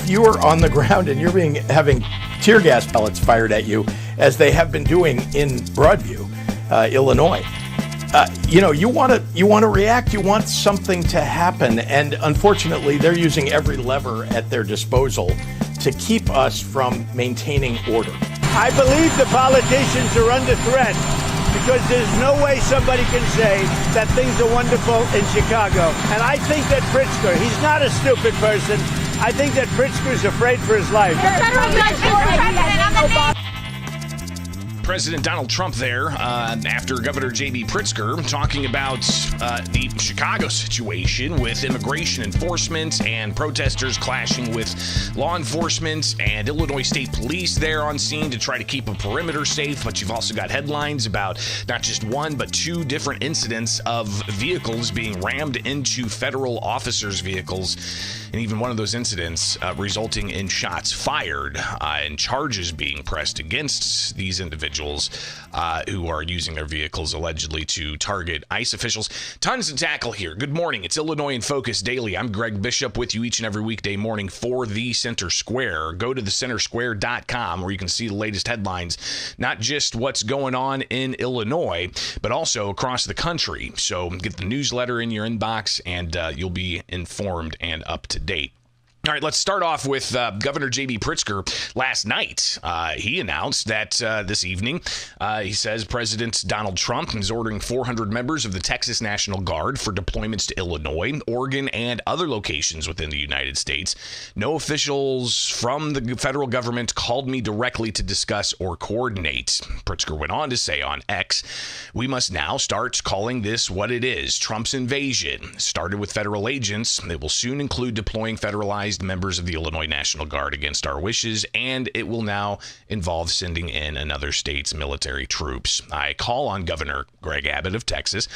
if you are on the ground and you're having tear gas pellets fired at you, as they have been doing in Broadview, Illinois, you want to react. You want something to happen, and unfortunately, they're using every lever at their disposal to keep us from maintaining order. I believe the politicians are under threat because there's no way somebody can say that things are wonderful in Chicago. And I think that Pritzker, he's not a stupid person. I think that Pritzker's afraid for his life. President Donald Trump there after Governor J.B. Pritzker talking about the Chicago situation with immigration enforcement and protesters clashing with law enforcement and Illinois State Police there on scene to try to keep a perimeter safe. But you've also got headlines about not just one, but two different incidents of vehicles being rammed into federal officers' vehicles. And even one of those incidents resulting in shots fired and charges being pressed against these individuals who are using their vehicles allegedly to target ICE officials. Tons to tackle here. Good morning. It's Illinois in Focus Daily. I'm Greg Bishop with you each and every weekday morning for the Center Square. Go to thecentersquare.com where you can see the latest headlines, not just what's going on in Illinois, but also across the country. So get the newsletter in your inbox and you'll be informed and up to date. All right, let's start off with Governor J.B. Pritzker. Last night, he announced that this evening, he says President Donald Trump is ordering 400 members of the Texas National Guard for deployments to Illinois, Oregon, and other locations within the United States. No officials from the federal government called me directly to discuss or coordinate. Pritzker went on to say on X, we must now start calling this what it is, Trump's invasion. Started with federal agents. It will soon include deploying federalized members of the Illinois National Guard against our wishes, and it will now involve sending in another state's military troops. I call on Governor Greg Abbott of Texas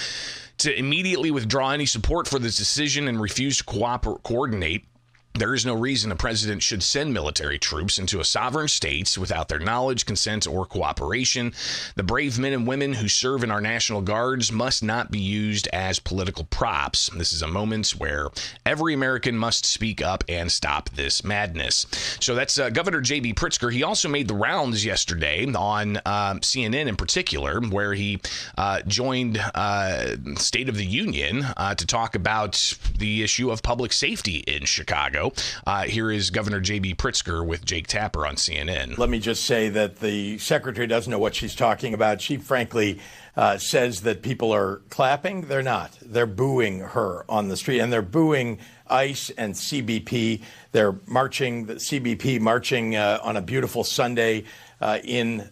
to immediately withdraw any support for this decision and refuse to coordinate. There is no reason a president should send military troops into a sovereign state without their knowledge, consent, or cooperation. The brave men and women who serve in our National Guards must not be used as political props. This is a moment where every American must speak up and stop this madness. So that's Governor J.B. Pritzker. He also made the rounds yesterday on CNN in particular, where he joined State of the Union to talk about the issue of public safety in Chicago. Here is Governor J.B. Pritzker with Jake Tapper on CNN. Let me just say that the secretary doesn't know what she's talking about. She frankly says that people are clapping. They're not. They're booing her on the street, and they're booing ICE and CBP. They're marching, the CBP marching on a beautiful Sunday in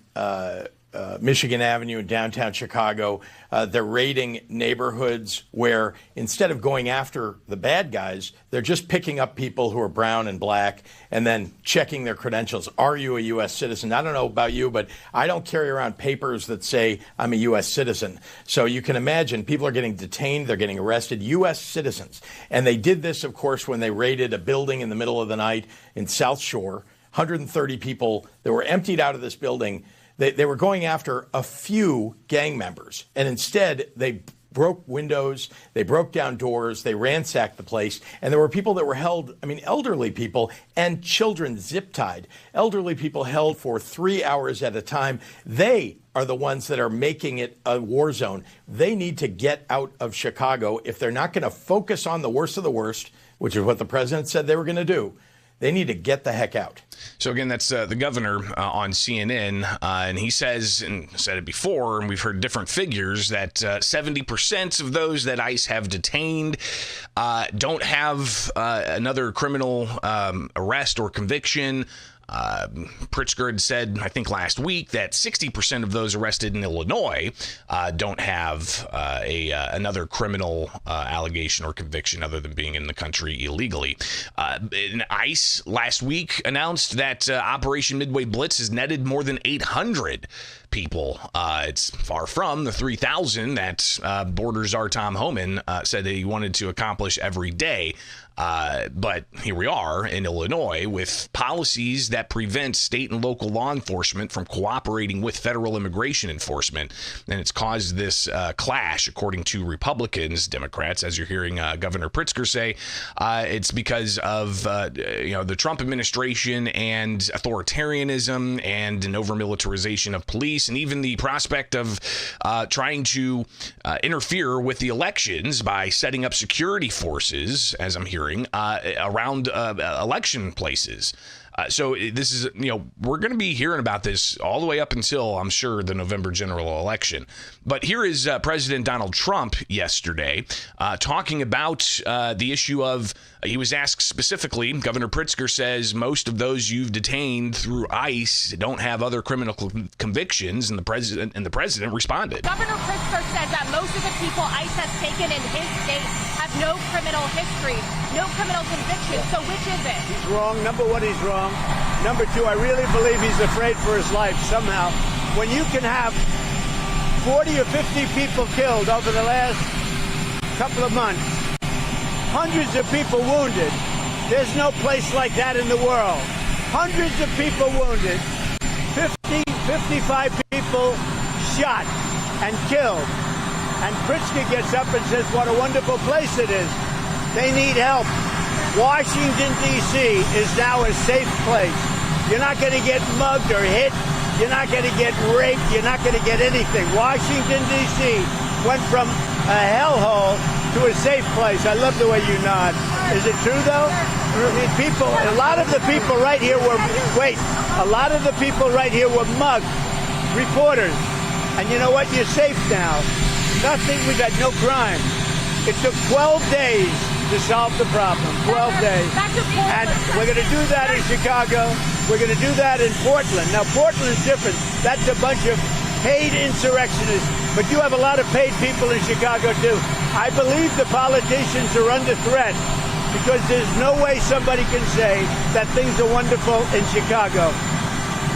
Michigan Avenue in downtown Chicago. They're raiding neighborhoods where instead of going after the bad guys, they're just picking up people who are brown and black and then checking their credentials. Are you a U.S. citizen? I don't know about you, but I don't carry around papers that say I'm a U.S. citizen. So you can imagine people are getting detained. They're getting arrested, U.S. citizens. And they did this, of course, when they raided a building in the middle of the night in South Shore. 130 people that were emptied out of this building. They were going after a few gang members, and instead they broke windows, they broke down doors, they ransacked the place, and there were people that were held, elderly people and children zip-tied. Elderly people held for 3 hours at a time. They are the ones that are making it a war zone. They need to get out of Chicago if they're not going to focus on the worst of the worst, which is what the president said they were going to do. They need to get the heck out. So again, that's the governor on CNN, and he says, and said it before, and we've heard different figures, that 70% of those that ICE have detained don't have another criminal arrest or conviction. Pritzker had said, I think last week, that 60% of those arrested in Illinois don't have another criminal allegation or conviction other than being in the country illegally. ICE last week announced that Operation Midway Blitz has netted more than 800 people. It's far from the 3,000 that Border Czar Tom Homan said that he wanted to accomplish every day. But here we are in Illinois with policies that prevent state and local law enforcement from cooperating with federal immigration enforcement. And it's caused this clash, according to Republicans. Democrats, as you're hearing Governor Pritzker say, it's because of the Trump administration and authoritarianism and an over-militarization of police, and even the prospect of trying to interfere with the elections by setting up security forces, as I'm hearing, around election places. So this is, we're going to be hearing about this all the way up until, I'm sure, the November general election. But here is President Donald Trump yesterday talking about the issue of, he was asked specifically, Governor Pritzker says most of those you've detained through ICE don't have other criminal convictions, and the president responded. Governor Pritzker said that most of the people ICE has taken in his state have no criminal history, no criminal convictions. So which is it? He's wrong. Number one, he's wrong. Number two, I really believe he's afraid for his life somehow. When you can have 40 or 50 people killed over the last couple of months, hundreds of people wounded, there's no place like that in the world. Hundreds of people wounded, 55 people shot and killed. And Pritzker gets up and says, what a wonderful place it is. They need help. Washington, D.C. is now a safe place. You're not going to get mugged or hit. You're not going to get raped. You're not going to get anything. Washington, D.C. went from a hellhole to a safe place. I love the way you nod. Is it true, though? A lot of the people right here were mugged. Reporters. And you know what? You're safe now. Nothing. We've had no crime. It took 12 days to solve the problem. 12 days. And we're going to do that in Chicago. We're going to do that in Portland. Now, Portland's different. That's a bunch of paid insurrectionists. But you have a lot of paid people in Chicago, too. I believe the politicians are under threat because there's no way somebody can say that things are wonderful in Chicago.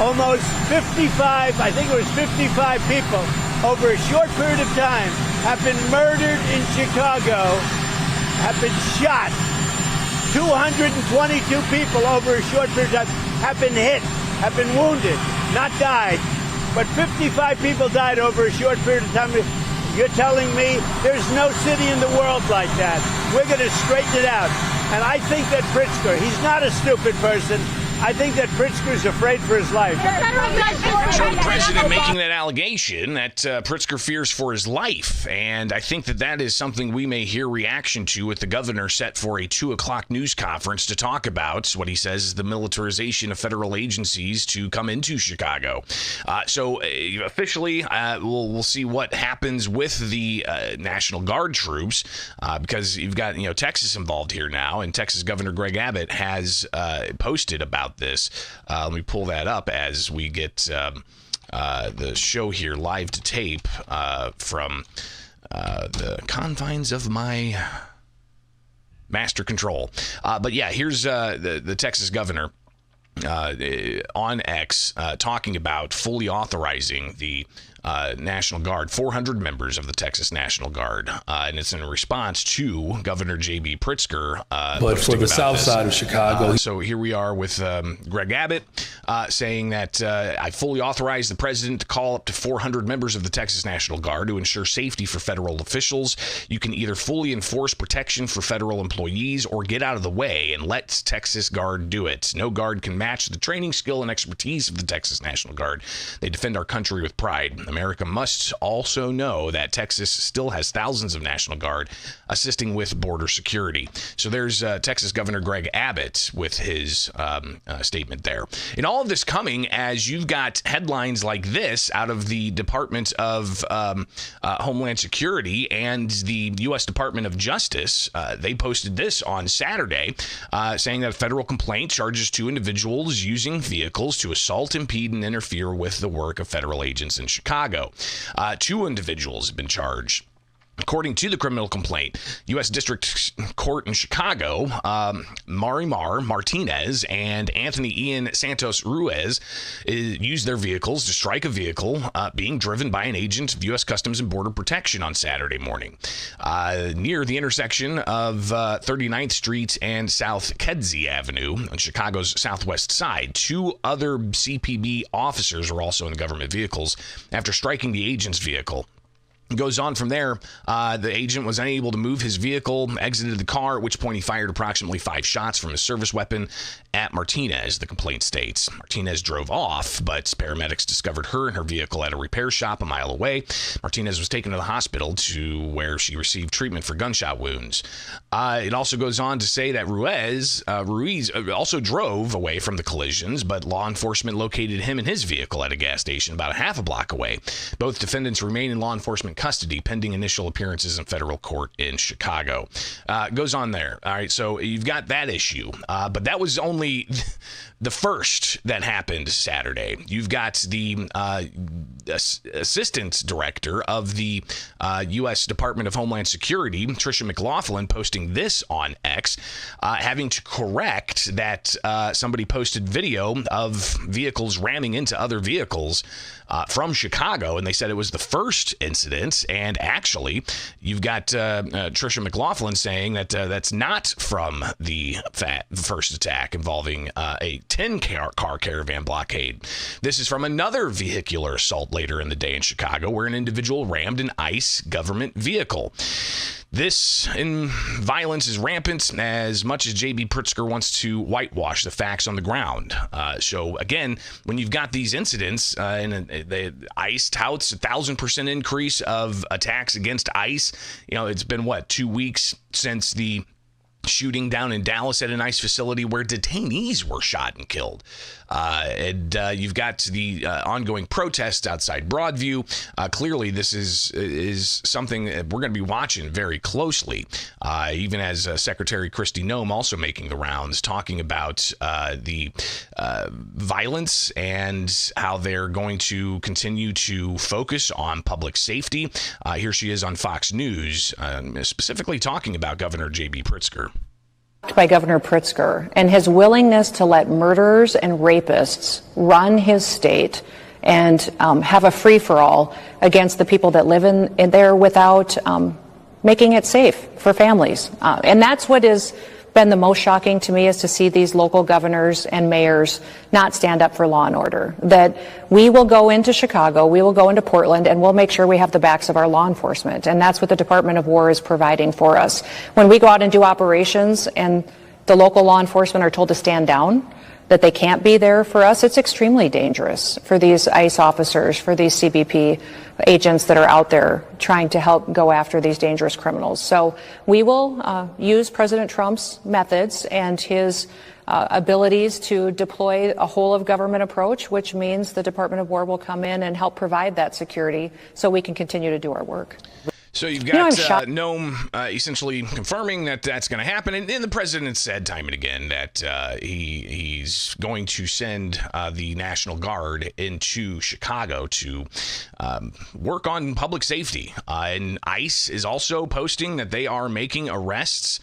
Almost 55, I think it was 55 people over a short period of time have been murdered in Chicago, have been shot. 222 people over a short period of time have been hit, have been wounded, not died. But 55 people died over a short period of time. You're telling me there's no city in the world like that. We're going to straighten it out. And I think that Pritzker, he's not a stupid person. I think that Pritzker's afraid for his life. So the president making that allegation that Pritzker fears for his life. And I think that is something we may hear reaction to with the governor set for a 2 o'clock news conference to talk about what he says is the militarization of federal agencies to come into Chicago. So officially, we'll see what happens with the National Guard troops because you've got Texas involved here now, and Texas Governor Greg Abbott has posted about this. Let me pull that up as we get the show here live to tape from the confines of my master control. But yeah, here's the Texas governor on X talking about fully authorizing the National Guard, 400 members of the Texas National Guard, and it's in response to Governor J.B. Pritzker. But for the south side of Chicago. So here we are with Greg Abbott saying that I fully authorize the president to call up to 400 members of the Texas National Guard to ensure safety for federal officials. You can either fully enforce protection for federal employees or get out of the way and let Texas Guard do it. No guard can match the training, skill, and expertise of the Texas National Guard. They defend our country with pride. America must also know that Texas still has thousands of National Guard assisting with border security. So there's Texas Governor Greg Abbott with his statement there. And all of this coming as you've got headlines like this out of the Department of Homeland Security and the U.S. Department of Justice. They posted this on Saturday saying that a federal complaint charges 2 individuals using vehicles to assault, impede, and interfere with the work of federal agents in Chicago. 2 individuals have been charged. According to the criminal complaint, U.S. District Court in Chicago, Marimar Martinez and Anthony Ian Santos Ruiz used their vehicles to strike a vehicle being driven by an agent of U.S. Customs and Border Protection on Saturday morning near the intersection of 39th Street and South Kedzie Avenue on Chicago's southwest side. 2 other CPB officers were also in the government vehicles after striking the agent's vehicle. Goes on from there. The agent was unable to move his vehicle, exited the car, at which point he fired approximately 5 shots from his service weapon at Martinez, the complaint states. Martinez drove off, but paramedics discovered her and her vehicle at a repair shop a mile away. Martinez was taken to the hospital where she received treatment for gunshot wounds. It also goes on to say that Ruiz also drove away from the collisions, but law enforcement located him and his vehicle at a gas station about a half a block away. Both defendants remain in law enforcement custody pending initial appearances in federal court in Chicago. Goes on there. All right, so you've got that issue, but that was only the first that happened Saturday. You've got the assistant director of the U.S. Department of Homeland Security, Tricia McLaughlin, posting this on X, having to correct that somebody posted video of vehicles ramming into other vehicles from Chicago, and they said it was the first incident. And actually, you've got Tricia McLaughlin saying that that's not from the first attack involving a 10-car caravan blockade. This is from another vehicular assault later in the day in Chicago, where an individual rammed an ICE government vehicle. This violence is rampant as much as J.B. Pritzker wants to whitewash the facts on the ground. So, again, when you've got these incidents, and the ICE touts 1,000% increase of attacks against ICE, it's been, 2 weeks since the shooting down in Dallas at an ICE facility where detainees were shot and killed. And you've got the ongoing protests outside Broadview. Clearly, this is something that we're going to be watching very closely, even as Secretary Kristi Noem also making the rounds, talking about the violence and how they're going to continue to focus on public safety. Here she is on Fox News, specifically talking about Governor J.B. Pritzker. By Governor Pritzker and his willingness to let murderers and rapists run his state and have a free-for-all against the people that live in there without making it safe for families. And that's what has been the most shocking to me, is to see these local governors and mayors not stand up for law and order. That we will go into Chicago, we will go into Portland, and we'll make sure we have the backs of our law enforcement. And that's what the Department of War is providing for us. When we go out and do operations and the local law enforcement are told to stand down, that they can't be there for us, it's extremely dangerous for these ICE officers, for these CBP agents that are out there trying to help go after these dangerous criminals. So we will use President Trump's methods and his abilities to deploy a whole of government approach, which means the Department of War will come in and help provide that security so we can continue to do our work. So you've got Noem essentially confirming that that's going to happen. And the president said time and again that he's going to send the National Guard into Chicago to work on public safety. And ICE is also posting that they are making arrests.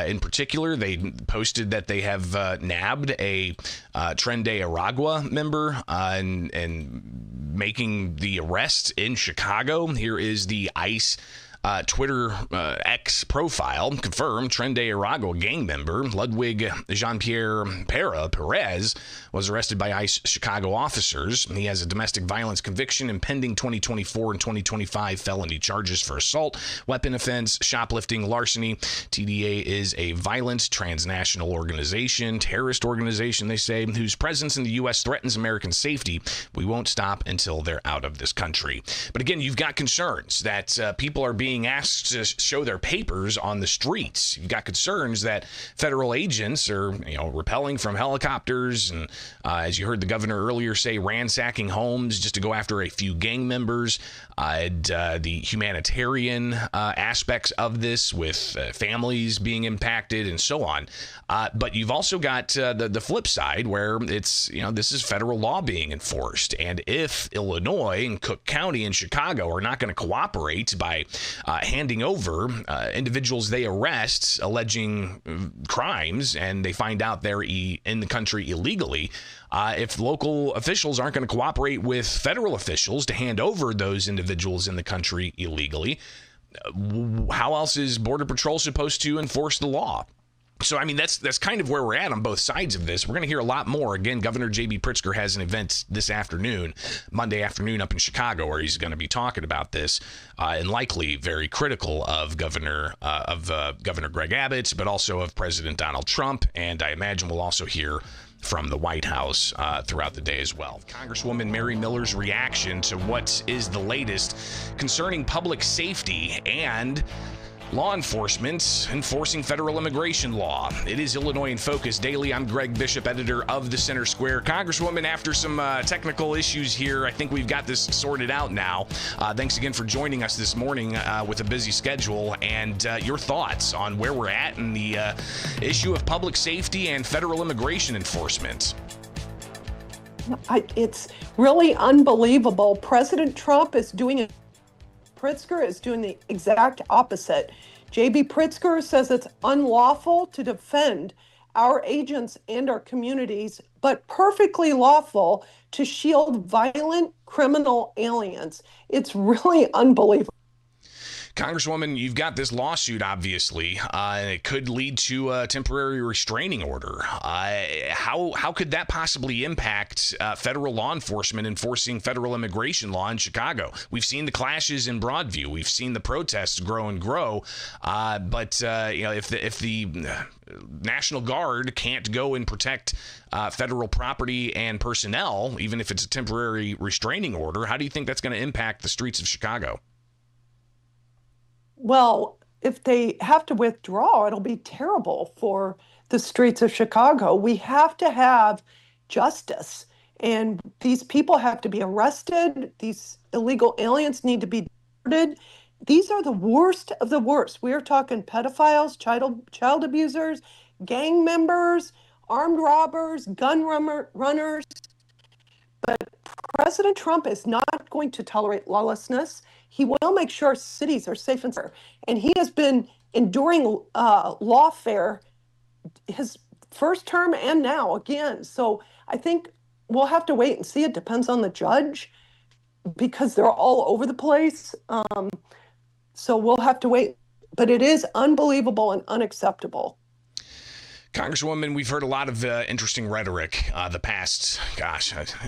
In particular, they posted that they have nabbed a Tren de Aragua member and making the arrest in Chicago. Here is the ICE Twitter X profile. Confirmed, Tren de Aragua gang member Ludwig Jean-Pierre Perez was arrested by ICE Chicago officers. He has a domestic violence conviction and pending 2024 and 2025 felony charges for assault, weapon offense, shoplifting, larceny. TDA is a violent transnational organization, terrorist organization, they say, whose presence in the U.S. threatens American safety. We won't stop until they're out of this country. But again, you've got concerns that people are being asked to show their papers on the streets. You've got concerns that federal agents are, rappelling from helicopters and, as you heard the governor earlier say, ransacking homes just to go after a few gang members. The humanitarian aspects of this with families being impacted and so on. But you've also got the flip side where it's, this is federal law being enforced. And if Illinois and Cook County and Chicago are not going to cooperate by handing over individuals they arrest alleging crimes, and they find out they're in the country illegally. If local officials aren't going to cooperate with federal officials to hand over those individuals in the country illegally, how else is Border Patrol supposed to enforce the law? So, I mean, that's kind of where we're at on both sides of this. We're going to hear a lot more. Again, Governor J.B. Pritzker has an event this afternoon, Monday afternoon up in Chicago, where he's going to be talking about this and likely very critical of Governor Greg Abbott, but also of President Donald Trump. And I imagine we'll also hear from the White House throughout the day as well. Congresswoman Mary Miller's reaction to what is the latest concerning public safety and law enforcement enforcing federal immigration law. It is Illinois in Focus Daily. I'm Greg Bishop, editor of the Center Square. Congresswoman, after some technical issues here, I think we've got this sorted out now. Thanks again for joining us this morning with a busy schedule, and your thoughts on where we're at in the issue of public safety and federal immigration enforcement. It's really unbelievable. President Trump is doing it. Pritzker is doing the exact opposite. J.B. Pritzker says it's unlawful to defend our agents and our communities, but perfectly lawful to shield violent criminal aliens. It's really unbelievable. Congresswoman, you've got this lawsuit, obviously, and it could lead to a temporary restraining order. How could that possibly impact federal law enforcement enforcing federal immigration law in Chicago? We've seen the clashes in Broadview. We've seen the protests grow and grow. But if the National Guard can't go and protect federal property and personnel, even if it's a temporary restraining order, how do you think that's going to impact the streets of Chicago? Well, if they have to withdraw, it'll be terrible for the streets of Chicago. We have to have justice, and these people have to be arrested. These illegal aliens need to be deported. These are the worst of the worst. We are talking pedophiles, child abusers, gang members, armed robbers, gun runners. But President Trump is not going to tolerate lawlessness. He will make sure cities are safe and secure. And he has been enduring lawfare his first term and now again. So I think we'll have to wait and see. It depends on the judge because they're all over the place. So we'll have to wait. But it is unbelievable and unacceptable. Congresswoman, we've heard a lot of interesting rhetoric the past,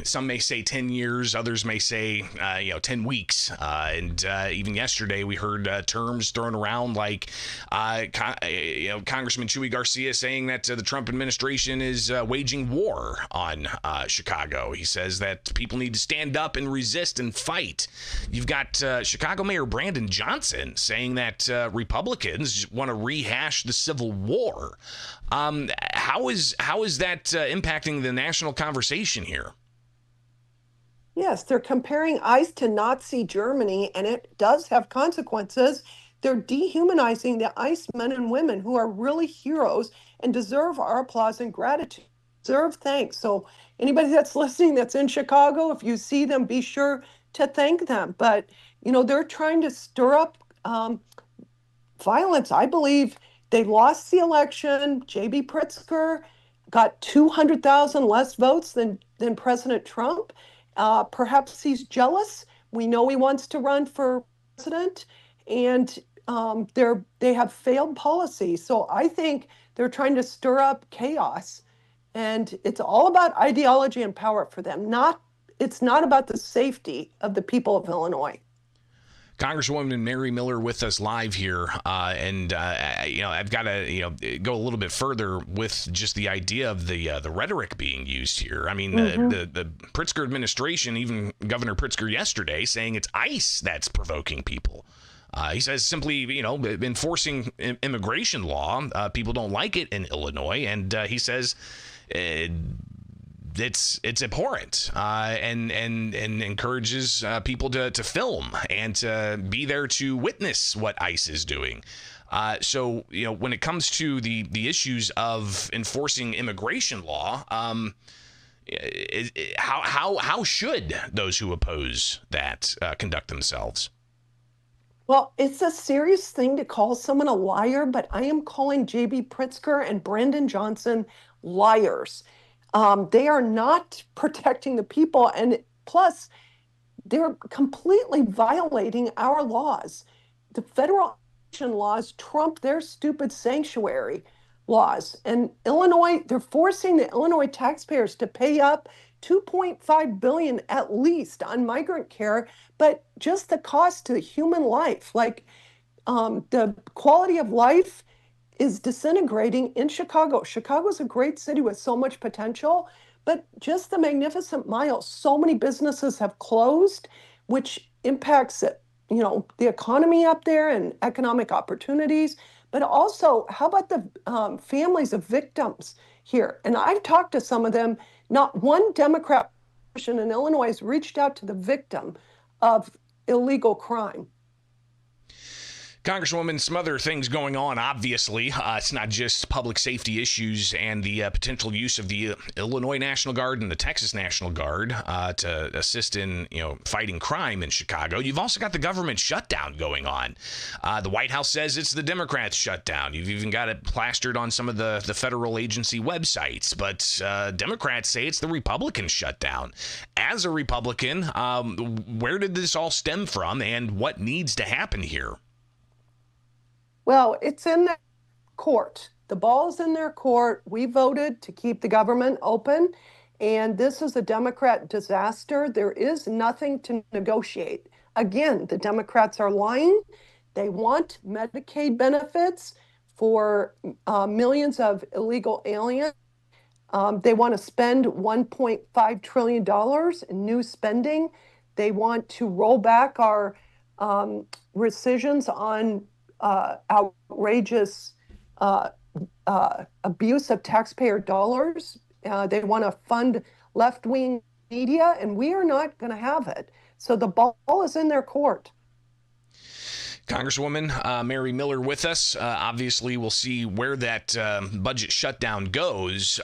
some may say 10 years, others may say, 10 weeks. And even yesterday, we heard terms thrown around like, Congressman Chuy Garcia saying that the Trump administration is waging war on Chicago. He says that people need to stand up and resist and fight. You've got Chicago Mayor Brandon Johnson saying that Republicans want to rehash the Civil War. How is that impacting the national conversation here? Yes, they're comparing ICE to Nazi Germany, and it does have consequences. They're dehumanizing the ICE men and women who are really heroes and deserve our applause and gratitude, deserve thanks. So anybody that's listening that's in Chicago, if you see them, be sure to thank them. But, they're trying to stir up violence. I believe they lost the election. J.B. Pritzker got 200,000 less votes than President Trump. Perhaps he's jealous. We know he wants to run for president, and they have failed policy. So I think they're trying to stir up chaos, and it's all about ideology and power for them. It's not about the safety of the people of Illinois. Congresswoman Mary Miller with us live here, and I've got to go a little bit further with just the idea of the rhetoric being used here. I mean, the Pritzker administration, even Governor Pritzker yesterday, saying it's ICE that's provoking people. He says simply, enforcing immigration law, people don't like it in Illinois, and he says it's abhorrent and encourages people to film and to be there to witness what ICE is doing. So when it comes to the issues of enforcing immigration law, how should those who oppose that conduct themselves? Well, it's a serious thing to call someone a liar, but I am calling JB Pritzker and Brandon Johnson liars. They are not protecting the people, and plus, they're completely violating our laws. The federal laws trump their stupid sanctuary laws. And Illinois, they're forcing the Illinois taxpayers to pay up $2.5 billion at least on migrant care, but just the cost to human life, like the quality of life is disintegrating in Chicago. Chicago's a great city with so much potential, but just the Magnificent Mile, so many businesses have closed, which impacts it, the economy up there and economic opportunities. But also, how about the families of victims here? And I've talked to some of them. Not one Democrat in Illinois has reached out to the victim of illegal crime. Congresswoman, some other things going on, obviously. It's not just public safety issues and the potential use of the Illinois National Guard and the Texas National Guard to assist in, fighting crime in Chicago. You've also got the government shutdown going on. The White House says it's the Democrats' shutdown. You've even got it plastered on some of the federal agency websites. But Democrats say it's the Republican shutdown. As a Republican, where did this all stem from and what needs to happen here? Well, it's in the court. The ball's in their court. We voted to keep the government open, and this is a Democrat disaster. There is nothing to negotiate. Again, the Democrats are lying. They want Medicaid benefits for millions of illegal aliens. They want to spend $1.5 trillion in new spending. They want to roll back our rescissions on outrageous abuse of taxpayer dollars. They want to fund left-wing media, and we are not going to have it. So the ball is in their court. Congresswoman Mary Miller with us. Obviously, we'll see where that budget shutdown goes.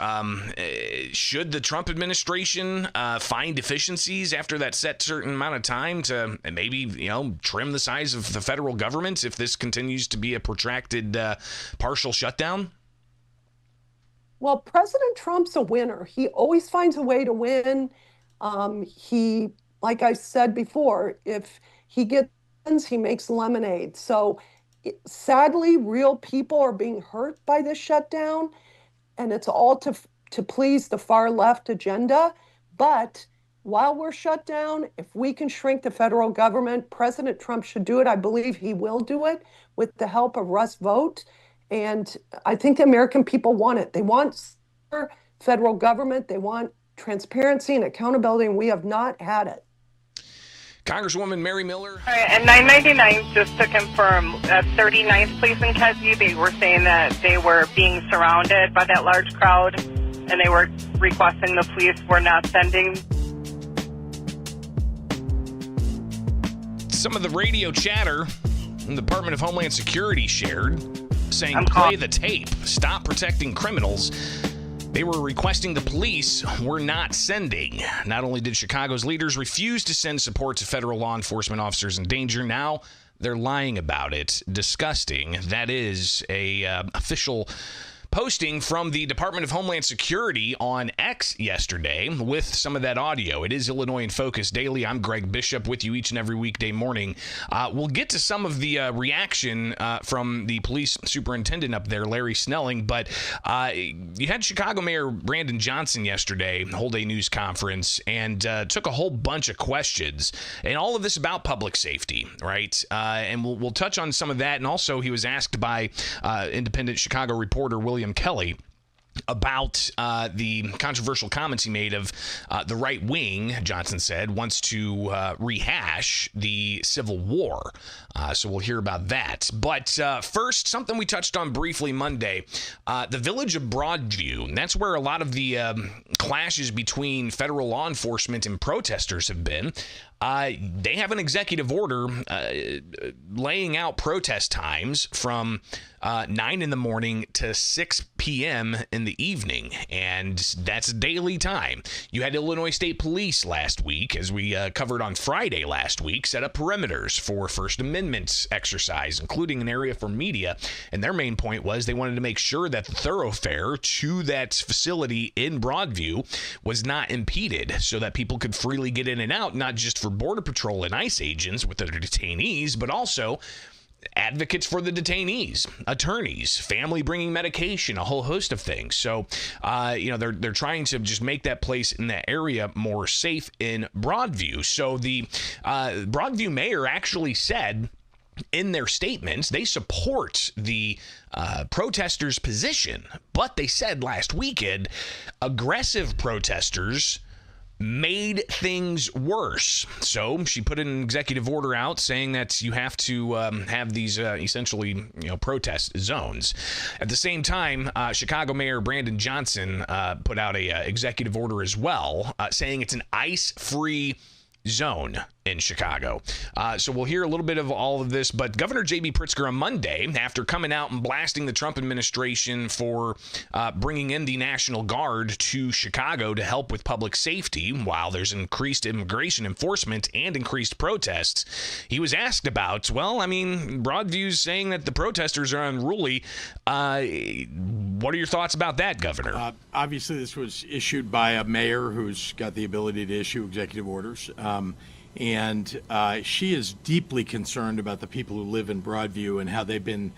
Should the Trump administration find deficiencies after that set certain amount of time to maybe, trim the size of the federal government if this continues to be a protracted partial shutdown? Well, President Trump's a winner. He always finds a way to win. He, like I said before, if he gets he makes lemonade. So sadly, real people are being hurt by this shutdown, and it's all to please the far left agenda. But while we're shut down, if we can shrink the federal government, President Trump should do it. I believe he will do it with the help of Russ Vought. And I think the American people want it. They want federal government. They want transparency and accountability, and we have not had it. Congresswoman Mary Miller. All right, and 999, just to confirm, 39th Police in Kedzie, they were saying that they were being surrounded by that large crowd, and they were requesting the police were not sending. Some of the radio chatter the Department of Homeland Security shared, saying, play the tape, stop protecting criminals. They were requesting the police were not sending. Not only did Chicago's leaders refuse to send support to federal law enforcement officers in danger, now they're lying about it. Disgusting. That is a official posting from the Department of Homeland Security on X yesterday with some of that audio. It is Illinois in Focus Daily. I'm Greg Bishop with you each and every weekday morning. We'll get to some of the reaction from the police superintendent up there, Larry Snelling, but you had Chicago Mayor Brandon Johnson yesterday hold a news conference and took a whole bunch of questions, and all of this about public safety, right? And we'll touch on some of that, and also he was asked by independent Chicago reporter William Kelly about the controversial comments he made of the right wing, Johnson said, wants to rehash the Civil War. So we'll hear about that. But first, something we touched on briefly Monday, the village of Broadview. And that's where a lot of the clashes between federal law enforcement and protesters have been. They have an executive order laying out protest times from 9 in the morning to 6 p.m. in the evening, and that's daily time. You had Illinois State Police last week, as we covered on Friday last week, set up perimeters for First Amendment exercise, including an area for media, and their main point was they wanted to make sure that the thoroughfare to that facility in Broadview was not impeded so that people could freely get in and out, not just for Border Patrol and ICE agents with their detainees, but also advocates for the detainees, attorneys, family bringing medication, a whole host of things. So, they're trying to just make that place in that area more safe in Broadview. So the Broadview mayor actually said in their statements they support the protesters' position, but they said last weekend aggressive protesters made things worse. So she put an executive order out saying that you have to have these essentially, protest zones. At the same time, Chicago Mayor Brandon Johnson put out a executive order as well, saying it's an ICE-free zone in Chicago. So we'll hear a little bit of all of this, but Governor J.B. Pritzker on Monday, after coming out and blasting the Trump administration for bringing in the National Guard to Chicago to help with public safety while there's increased immigration enforcement and increased protests, he was asked about, Broadview's saying that the protesters are unruly. What are your thoughts about that, Governor? Obviously, this was issued by a mayor who's got the ability to issue executive orders. And she is deeply concerned about the people who live in Broadview and how they've been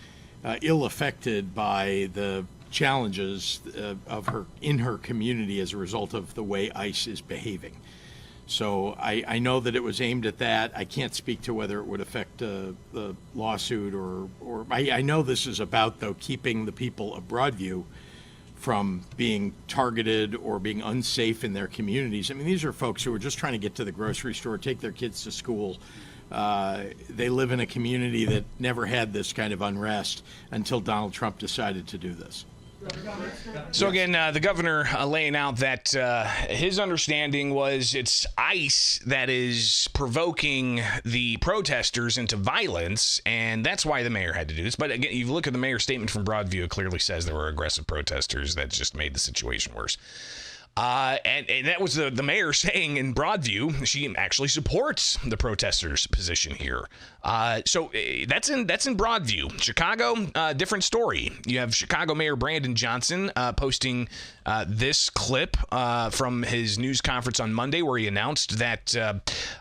ill affected by the challenges in her community as a result of the way ICE is behaving. So I know that it was aimed at that. I can't speak to whether it would affect the lawsuit or I know this is about, though, keeping the people of Broadview from being targeted or being unsafe in their communities. These are folks who are just trying to get to the grocery store, take their kids to school. They live in a community that never had this kind of unrest until Donald Trump decided to do this. So again, the governor laying out that his understanding was it's ICE that is provoking the protesters into violence, and that's why the mayor had to do this. But again, you look at the mayor's statement from Broadview, it clearly says there were aggressive protesters that just made the situation worse. And that was the mayor saying in Broadview she actually supports the protesters' position here. So that's in Broadview. Chicago, different story. You have Chicago Mayor Brandon Johnson posting this clip from his news conference on Monday where he announced that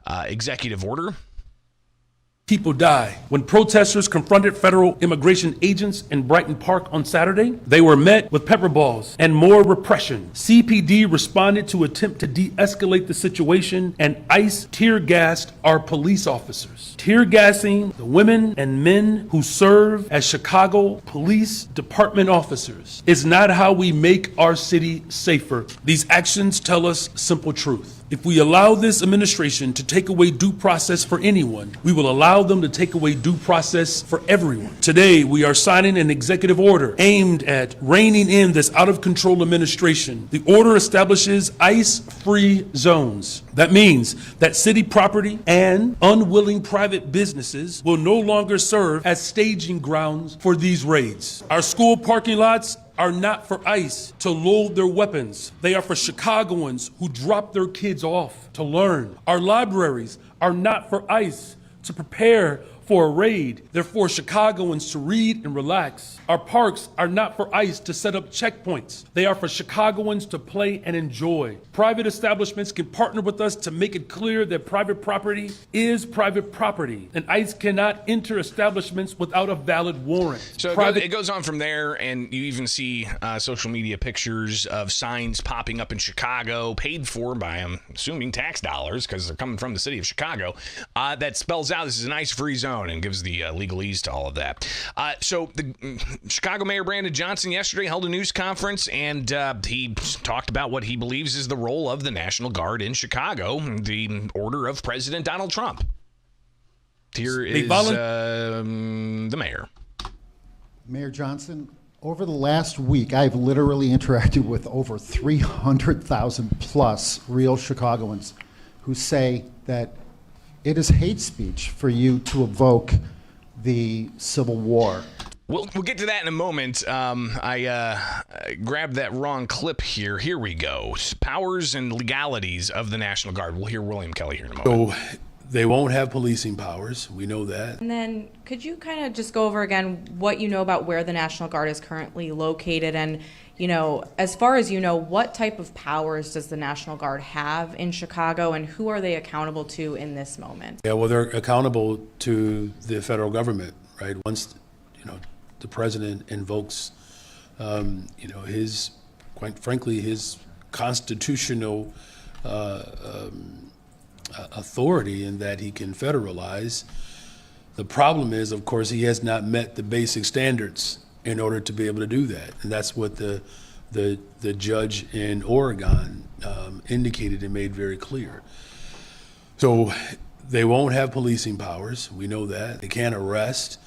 executive order. People die. When protesters confronted federal immigration agents in Brighton Park on Saturday, they were met with pepper balls and more repression. CPD responded to attempt to de-escalate the situation, and ICE tear-gassed our police officers. Tear-gassing the women and men who serve as Chicago Police Department officers is not how we make our city safer. These actions tell us simple truth. If we allow this administration to take away due process for anyone, we will allow them to take away due process for everyone. Today, we are signing an executive order aimed at reining in this out-of-control administration. The order establishes ICE-free zones. That means that city property and unwilling private businesses will no longer serve as staging grounds for these raids. Our school parking lots are not for ICE to load their weapons. They are for Chicagoans who drop their kids off to learn. Our libraries are not for ICE to prepare for a raid. They're for Chicagoans to read and relax. Our parks are not for ICE to set up checkpoints. They are for Chicagoans to play and enjoy. Private establishments can partner with us to make it clear that private property is private property, and ICE cannot enter establishments without a valid warrant. So it goes on from there, and you even see social media pictures of signs popping up in Chicago, paid for by, I'm assuming, tax dollars, because they're coming from the city of Chicago, that spells out this is an ICE-free zone and gives the legalese to all of that. So the Chicago Mayor Brandon Johnson yesterday held a news conference, and he talked about what he believes is the role of the National Guard in Chicago, the order of President Donald Trump. Here is the mayor. Mayor Johnson, over the last week, I've literally interacted with over 300,000 plus real Chicagoans who say that it is hate speech for you to evoke the Civil War. We'll get to that in a moment. I grabbed that wrong clip here. Here we go. Powers and legalities of the National Guard. We'll hear William Kelly here in a moment. So they won't have policing powers. We know that. And then could you kind of just go over again what you know about where the National Guard is currently located? And, you know, as far as you know, what type of powers does the National Guard have in Chicago, and who are they accountable to in this moment? Yeah, well, they're accountable to the federal government, right? Once, you know, the president invokes, you know, his, quite frankly, his constitutional authority in that he can federalize. The problem is, of course, he has not met the basic standards in order to be able to do that, and that's what the judge in Oregon indicated and made very clear. So they won't have policing powers. We know that. They can't arrest.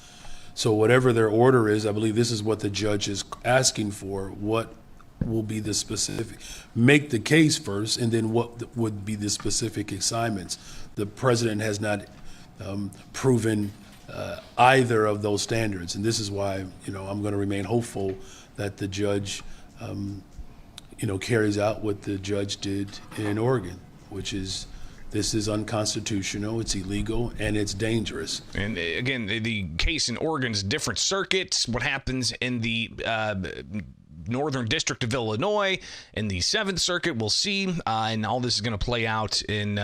So whatever their order is, I believe this is what the judge is asking for. What will be the specific, make the case first, and then what would be the specific assignments. The president has not proven either of those standards, and this is why, you know, I'm going to remain hopeful that the judge, you know, carries out what the judge did in Oregon, which is, this is unconstitutional, it's illegal, and it's dangerous. And again, the case in Oregon is a different circuit. What happens in the Northern District of Illinois in the 7th Circuit, we'll see. And all this is going to play out in,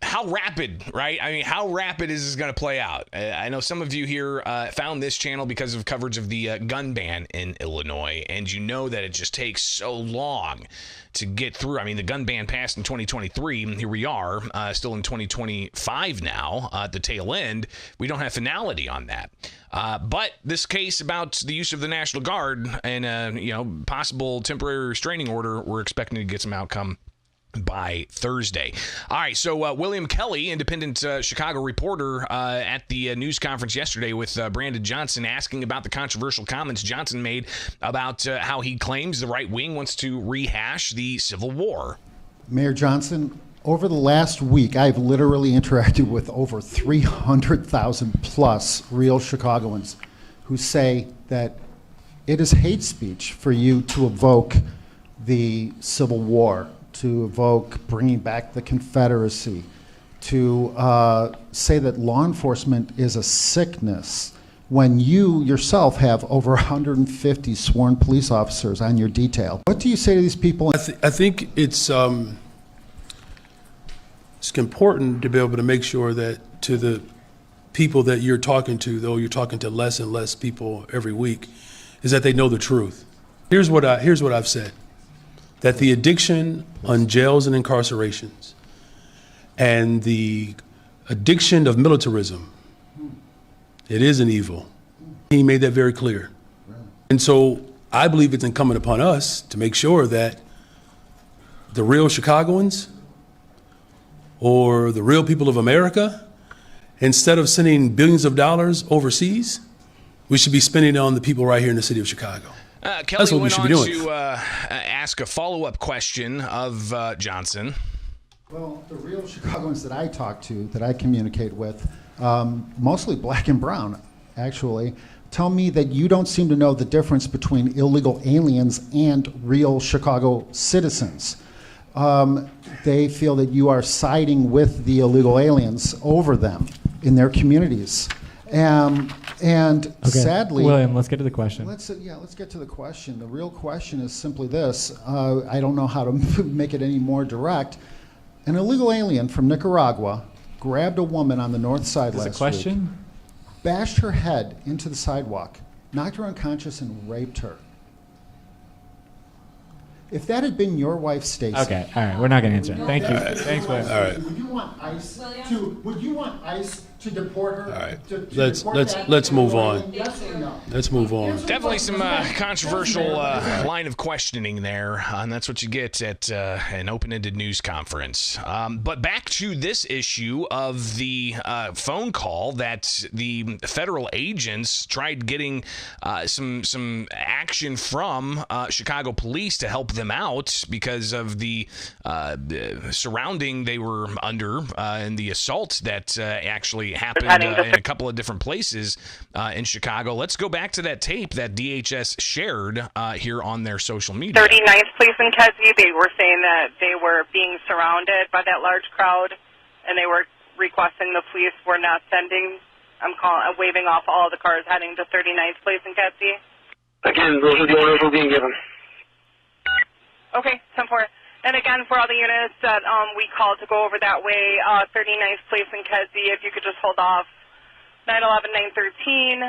how rapid, right? I mean, how rapid is this going to play out? I know some of you here found this channel because of coverage of the gun ban in Illinois, and you know that it just takes so long to get through. I mean, the gun ban passed in 2023, and here we are, still in 2025 now, at the tail end. We don't have finality on that. But this case about the use of the National Guard and, you know, possible temporary restraining order, we're expecting to get some outcome by Thursday. All right, so William Kelly, independent Chicago reporter, at the news conference yesterday with Brandon Johnson, asking about the controversial comments Johnson made about how he claims the right wing wants to rehash the Civil War. Mayor Johnson, over the last week, I've literally interacted with over 300,000 plus real Chicagoans who say that it is hate speech for you to evoke the Civil War, to evoke bringing back the Confederacy, to say that law enforcement is a sickness when you yourself have over 150 sworn police officers on your detail. What do you say to these people? I think it's important to be able to make sure that to the people that you're talking to, though you're talking to less and less people every week, is that they know the truth. Here's what I've said. That the addiction on jails and incarcerations and the addiction of militarism, it is an evil. He made that very clear. And so I believe it's incumbent upon us to make sure that the real Chicagoans or the real people of America, instead of sending billions of dollars overseas, we should be spending it on the people right here in the city of Chicago. Kelly went on to ask a follow-up question of Johnson. Well, the real Chicagoans that I talk to, that I communicate with, mostly black and brown, actually, tell me that you don't seem to know the difference between illegal aliens and real Chicago citizens. They feel that you are siding with the illegal aliens over them in their communities. And okay. Sadly, William, let's get to the question. Let's get to the question. The real question is simply this. I don't know how to make it any more direct. An illegal alien from Nicaragua grabbed a woman on the north side last week. Question? Bashed her head into the sidewalk, knocked her unconscious, and raped her. If that had been your wife, Stacey. Okay, all right, we're not going to answer it. Thank you. Thanks, William. All right. Would you want ICE to deport her? All right. Let's move on. Yes or no? Let's move on. Definitely some controversial line of questioning there, and that's what you get at an open-ended news conference. But back to this issue of the phone call that the federal agents tried getting some action from Chicago police to help them out because of the surrounding they were under and the assault that actually actually happened in a couple of different places in Chicago. Let's go back to that tape that DHS shared here on their social media. 39th Police in Kedzie, they were saying that they were being surrounded by that large crowd, and they were requesting the police were not sending. I'm waving off all the cars heading to 39th Place in Kedzie. Again, those are the orders we're being given. Okay, 10-4. And again, for all the units that we called to go over that way, 39th Place in Kedzie, if you could just hold off 911, 913,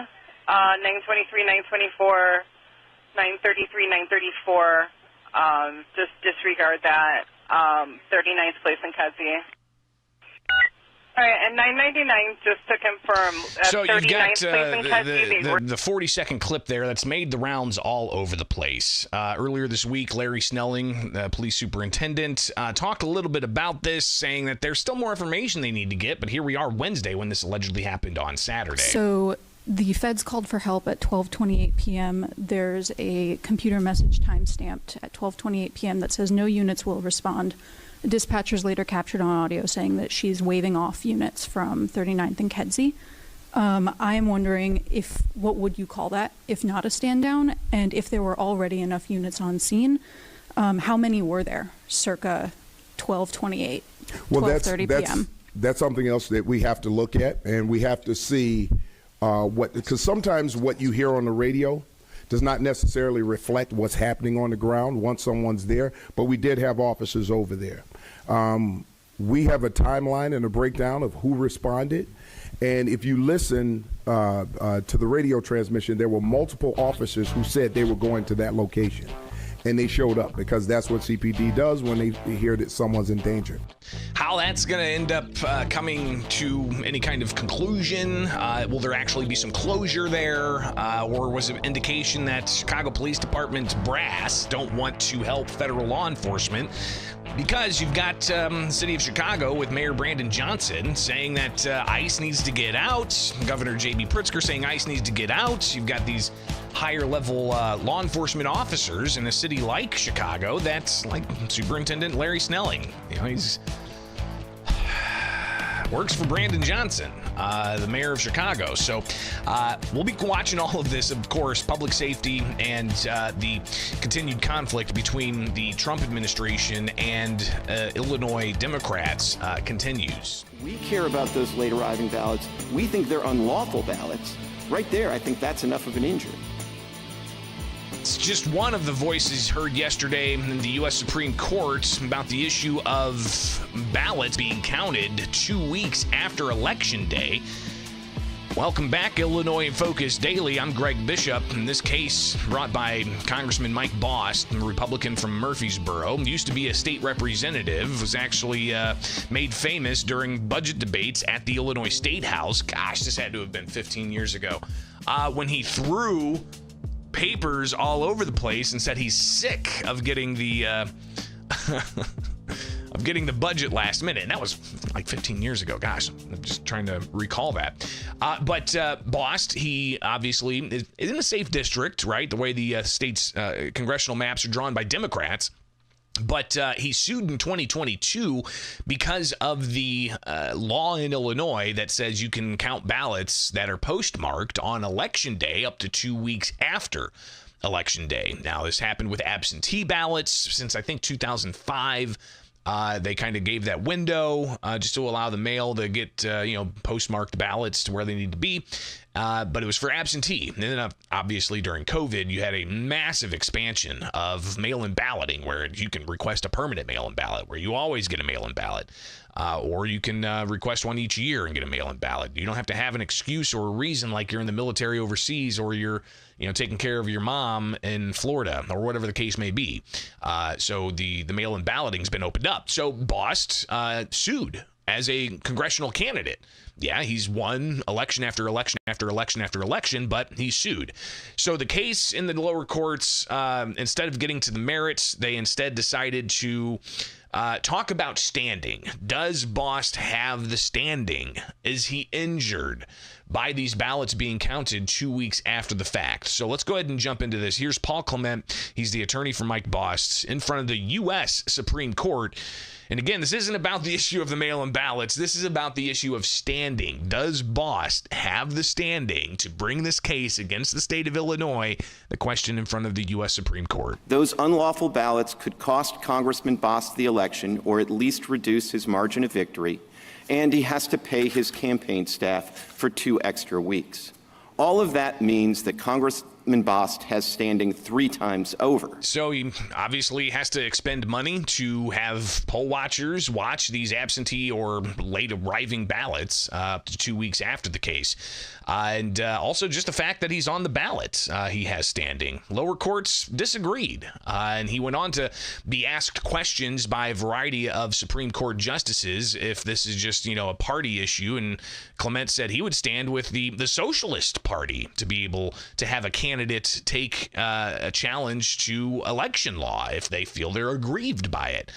923, 924, 933, 934. Just disregard that. 39th Place in Kedzie. All right, and 999, just to confirm, so you've got the 40-second clip there that's made the rounds all over the place. Earlier this week, Larry Snelling, the police superintendent, talked a little bit about this, saying that there's still more information they need to get, but here we are Wednesday when this allegedly happened on Saturday. So the feds called for help at 12:28 p.m. There's a computer message timestamped at 12:28 p.m. that says no units will respond. Dispatchers later captured on audio saying that she's waving off units from 39th and Kedzie. I am wondering what would you call that, if not a stand down, and if there were already enough units on scene, how many were there circa 12:28, 12:30 p.m.? That's something else that we have to look at, and we have to see because sometimes what you hear on the radio does not necessarily reflect what's happening on the ground once someone's there, but we did have officers over there. We have a timeline and a breakdown of who responded, and if you listen to the radio transmission, there were multiple officers who said they were going to that location, and they showed up because that's what CPD does when they hear that someone's in danger. How that's going to end up coming to any kind of conclusion? Will there actually be some closure there? Or was it an indication that Chicago Police Department brass don't want to help federal law enforcement? Because you've got the city of Chicago with Mayor Brandon Johnson saying that ICE needs to get out. Governor J.B. Pritzker saying ICE needs to get out. You've got these higher level law enforcement officers in a city like Chicago that's like Superintendent Larry Snelling. You know, he's works for Brandon Johnson, the mayor of Chicago. So we'll be watching all of this, of course, public safety and the continued conflict between the Trump administration and Illinois Democrats continues. We care about those late arriving ballots. We think they're unlawful ballots. Right there, I think that's enough of an injury. It's just one of the voices heard yesterday in the U.S. Supreme Court about the issue of ballots being counted 2 weeks after Election Day. Welcome back, Illinois in Focus Daily. I'm Greg Bishop. In this case, brought by Congressman Mike Bost, a Republican from Murfreesboro. Used to be a state representative, was actually made famous during budget debates at the Illinois State House. Gosh, this had to have been 15 years ago. When he threw papers all over the place and said he's sick of getting the the budget last minute. And that was like 15 years ago. Gosh, I'm just trying to recall that. But Bost, he obviously is in a safe district, right? The way the state's congressional maps are drawn by Democrats. But he sued in 2022 because of the law in Illinois that says you can count ballots that are postmarked on Election Day up to 2 weeks after Election Day. Now, this happened with absentee ballots since, I think, 2005. They kind of gave that window just to allow the mail to get, postmarked ballots to where they need to be. But it was for absentee. And then obviously during COVID, you had a massive expansion of mail-in balloting where you can request a permanent mail-in ballot where you always get a mail-in ballot. Or you can request one each year and get a mail-in ballot. You don't have to have an excuse or a reason like you're in the military overseas or you're taking care of your mom in Florida or whatever the case may be. So the mail-in balloting's been opened up. So Bost sued as a congressional candidate. Yeah, he's won election after election after election after election, but he sued. So the case in the lower courts, instead of getting to the merits, they instead decided to talk about standing. Does Bost have the standing? Is he injured by these ballots being counted 2 weeks after the fact? So let's go ahead and jump into this. Here's Paul Clement. He's the attorney for Mike Bost in front of the U.S. Supreme Court. And again, this isn't about the issue of the mail-in ballots. This is about the issue of standing standing? Does Bost have the standing to bring this case against the state of Illinois? The question in front of the U.S. Supreme Court. Those unlawful ballots could cost Congressman Bost the election or at least reduce his margin of victory, and he has to pay his campaign staff for 2 extra weeks. All of that means that Congressman Bost has standing 3 times over. So he obviously has to expend money to have poll watchers watch these absentee or late arriving ballots up to 2 weeks after the case. And also just the fact that he's on the ballot, he has standing. Lower courts disagreed. And he went on to be asked questions by a variety of Supreme Court justices if this is just, a party issue. And Clement said he would stand with the Socialist Party to be able to have a candidate take a challenge to election law if they feel they're aggrieved by it.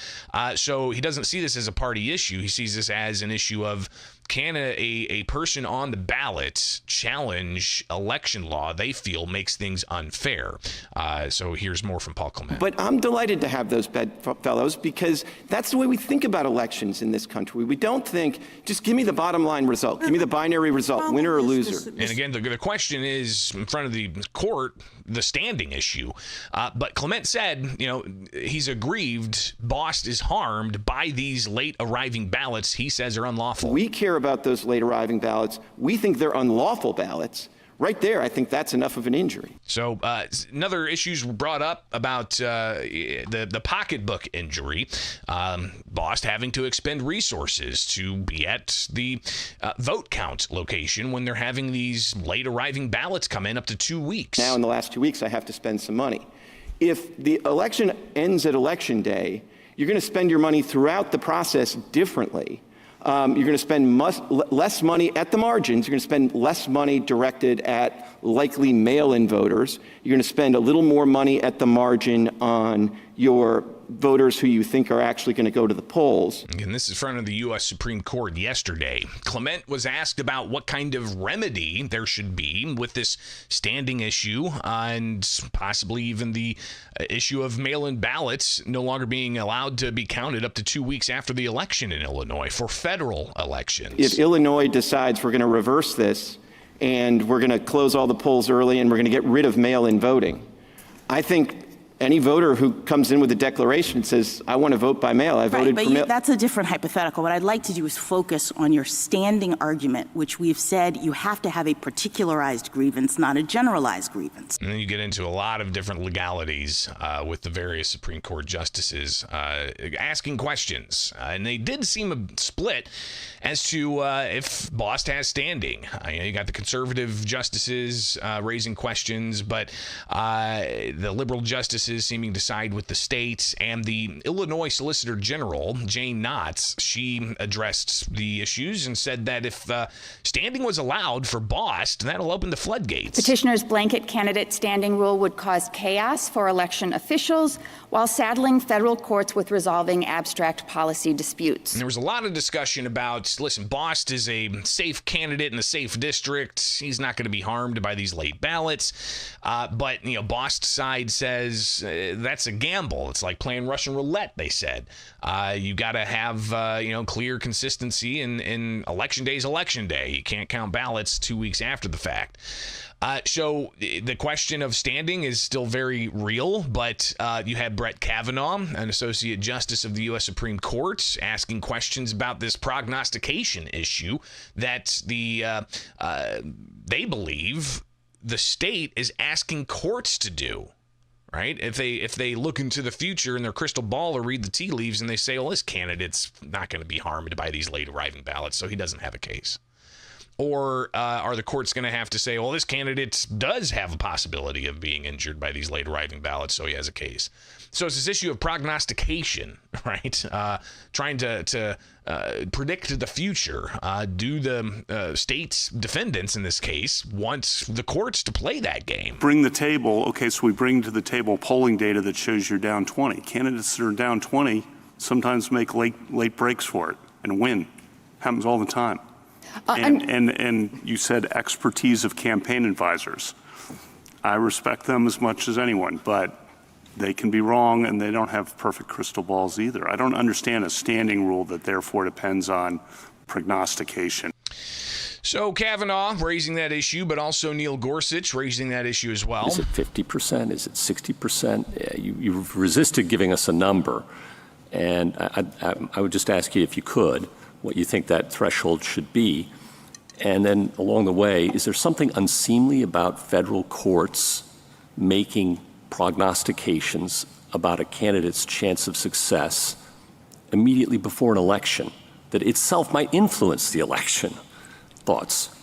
So he doesn't see this as a party issue. He sees this as an issue of, can a person on the ballot challenge election law they feel makes things unfair? So here's more from Paul Clement. But I'm delighted to have those bedfellows because that's the way we think about elections in this country. We don't think, just give me the bottom line result, give me the binary result, winner or loser. And again, the question is in front of the court, the standing issue. But Clement said, he's aggrieved. Bost is harmed by these late arriving ballots he says are unlawful. We care about those late arriving ballots. We think they're unlawful ballots. Right there, I think that's enough of an injury. So another issues brought up about the pocketbook injury. Bost having to expend resources to be at the vote count location when they're having these late arriving ballots come in up to 2 weeks. Now in the last 2 weeks, I have to spend some money. If the election ends at Election Day, you're going to spend your money throughout the process differently. You're going to spend less money at the margins. You're going to spend less money directed at likely mail-in voters. You're going to spend a little more money at the margin on your voters who you think are actually going to go to the polls. And this is in front of the U.S. Supreme Court yesterday. Clement was asked about what kind of remedy there should be with this standing issue and possibly even the issue of mail-in ballots no longer being allowed to be counted up to 2 weeks after the election in Illinois for federal elections. If Illinois decides we're going to reverse this and we're going to close all the polls early and we're going to get rid of mail-in voting, I think any voter who comes in with a declaration and says, I want to vote by mail, I voted for mail. That's a different hypothetical. What I'd like to do is focus on your standing argument, which we've said you have to have a particularized grievance, not a generalized grievance. And then you get into a lot of different legalities with the various Supreme Court justices asking questions. And they did seem a split as to if Bost has standing. You got the conservative justices raising questions, but the liberal justices seeming to side with the state, and the Illinois Solicitor General, Jane Knotts, she addressed the issues and said that if standing was allowed for Bost, that'll open the floodgates. Petitioner's blanket candidate standing rule would cause chaos for election officials while saddling federal courts with resolving abstract policy disputes. And there was a lot of discussion about, listen, Bost is a safe candidate in a safe district. He's not going to be harmed by these late ballots. But, Bost's side says that's a gamble. It's like playing Russian roulette, they said. You got to have, clear consistency in election day is election day. You can't count ballots 2 weeks after the fact. So the question of standing is still very real, but you had Brett Kavanaugh, an associate justice of the U.S. Supreme Court, asking questions about this prognostication issue that they believe the state is asking courts to do. Right? If they look into the future in their crystal ball or read the tea leaves and they say, well, this candidate's not going to be harmed by these late arriving ballots, so he doesn't have a case. Or are the courts going to have to say, well, this candidate does have a possibility of being injured by these late arriving ballots, so he has a case. So it's this issue of prognostication, right? Trying to predict the future. Do the state's defendants in this case want the courts to play that game? Bring the table. Okay, so we bring to the table polling data that shows you're down 20. Candidates that are down 20 sometimes make late breaks for it and win. Happens all the time. And you said expertise of campaign advisors. I respect them as much as anyone, but they can be wrong and they don't have perfect crystal balls either. I don't understand a standing rule that therefore depends on prognostication. So Kavanaugh raising that issue, but also Neil Gorsuch raising that issue as well. Is it 50%? Is it 60%? You've resisted giving us a number. And I would just ask you, if you could, what you think that threshold should be. And then along the way, is there something unseemly about federal courts making prognostications about a candidate's chance of success immediately before an election that itself might influence the election? Thoughts?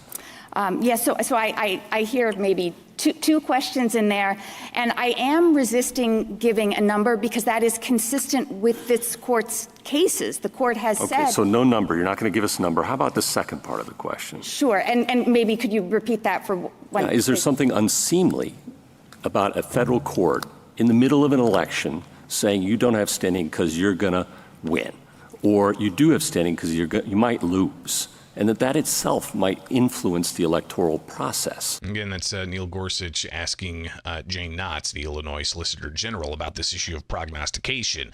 Yes, so I hear maybe two questions in there, and I am resisting giving a number because that is consistent with this court's cases. The court has said... Okay, so no number. You're not going to give us a number. How about the second part of the question? Sure, and maybe could you repeat that for one? Is there something unseemly about a federal court in the middle of an election saying you don't have standing because you're going to win, or you do have standing because you might lose, and that itself might influence the electoral process? Again, that's Neil Gorsuch asking Jane Knotts, the Illinois Solicitor General, about this issue of prognostication.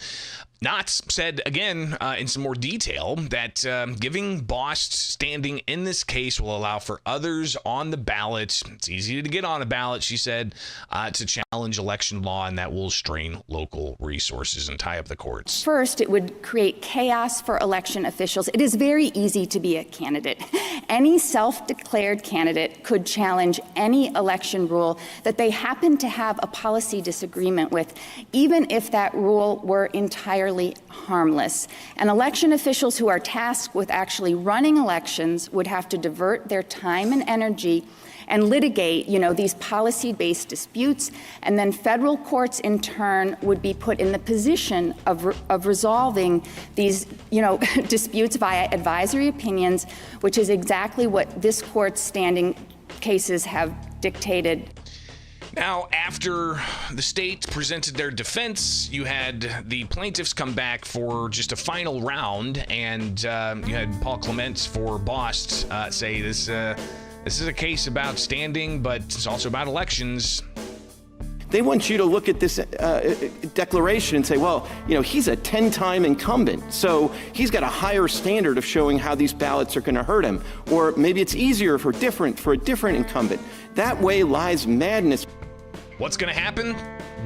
Knotts said, again, in some more detail, that giving Bost standing in this case will allow for others on the ballot. It's easy to get on a ballot, she said, to challenge election law, and that will strain local resources and tie up the courts. First, it would create chaos for election officials. It is very easy to be a candidate. Any self-declared candidate could challenge any election rule that they happen to have a policy disagreement with, even if that rule were entirely harmless. And election officials who are tasked with actually running elections would have to divert their time and energy and litigate, these policy-based disputes, and then federal courts in turn would be put in the position of resolving these, disputes via advisory opinions, which is exactly what this court's standing cases have dictated. Now, after the state presented their defense, you had the plaintiffs come back for just a final round, and you had Paul Clements for Bost say this is a case about standing, but it's also about elections. They want you to look at this declaration and say, well, he's a 10-time incumbent, so he's got a higher standard of showing how these ballots are going to hurt him. Or maybe it's easier for a different incumbent. That way lies madness. What's going to happen?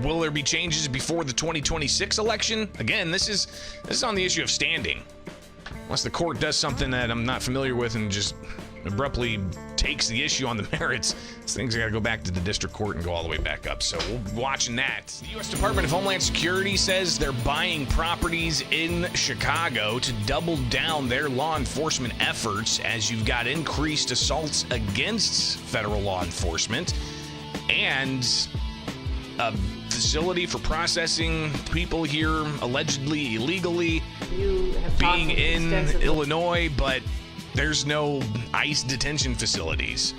Will there be changes before the 2026 election? Again, this is on the issue of standing. Unless the court does something that I'm not familiar with and just abruptly takes the issue on the merits, things got to go back to the district court and go all the way back up. So we'll be watching that. The U.S. Department of Homeland Security says they're buying properties in Chicago to double down their law enforcement efforts as you've got increased assaults against federal law enforcement and a facility for processing people here allegedly illegally being in Illinois, but there's no ICE detention facilities.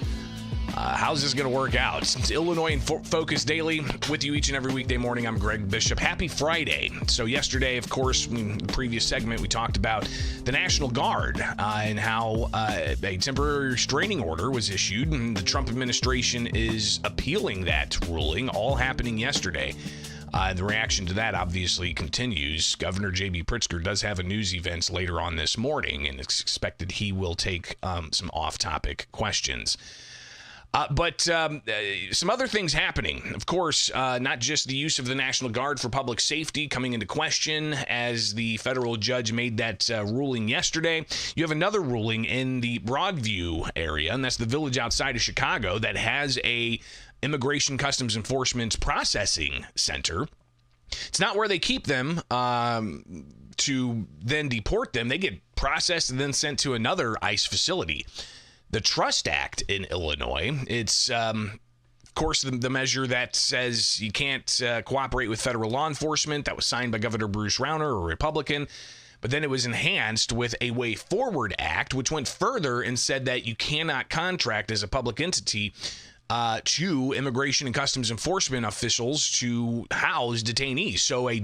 How's this going to work out? It's Illinois in Focus Daily with you each and every weekday morning. I'm Greg Bishop. Happy Friday. So yesterday, of course, in the previous segment, we talked about the National Guard and how a temporary restraining order was issued. And the Trump administration is appealing that ruling, all happening yesterday. The reaction to that obviously continues. Governor J.B. Pritzker does have a news event later on this morning, and it's expected he will take some off-topic questions. But some other things happening. Of course, not just the use of the National Guard for public safety coming into question as the federal judge made that ruling yesterday. You have another ruling in the Broadview area, and that's the village outside of Chicago that has a Immigration Customs Enforcement processing center. It's not where they keep them to then deport them. They get processed and then sent to another ICE facility. The Trust Act in Illinois, it's, of course, the measure that says you can't cooperate with federal law enforcement. That was signed by Governor Bruce Rauner, a Republican. But then it was enhanced with a Way Forward Act, which went further and said that you cannot contract as a public entity to Immigration and Customs Enforcement officials to house detainees. So a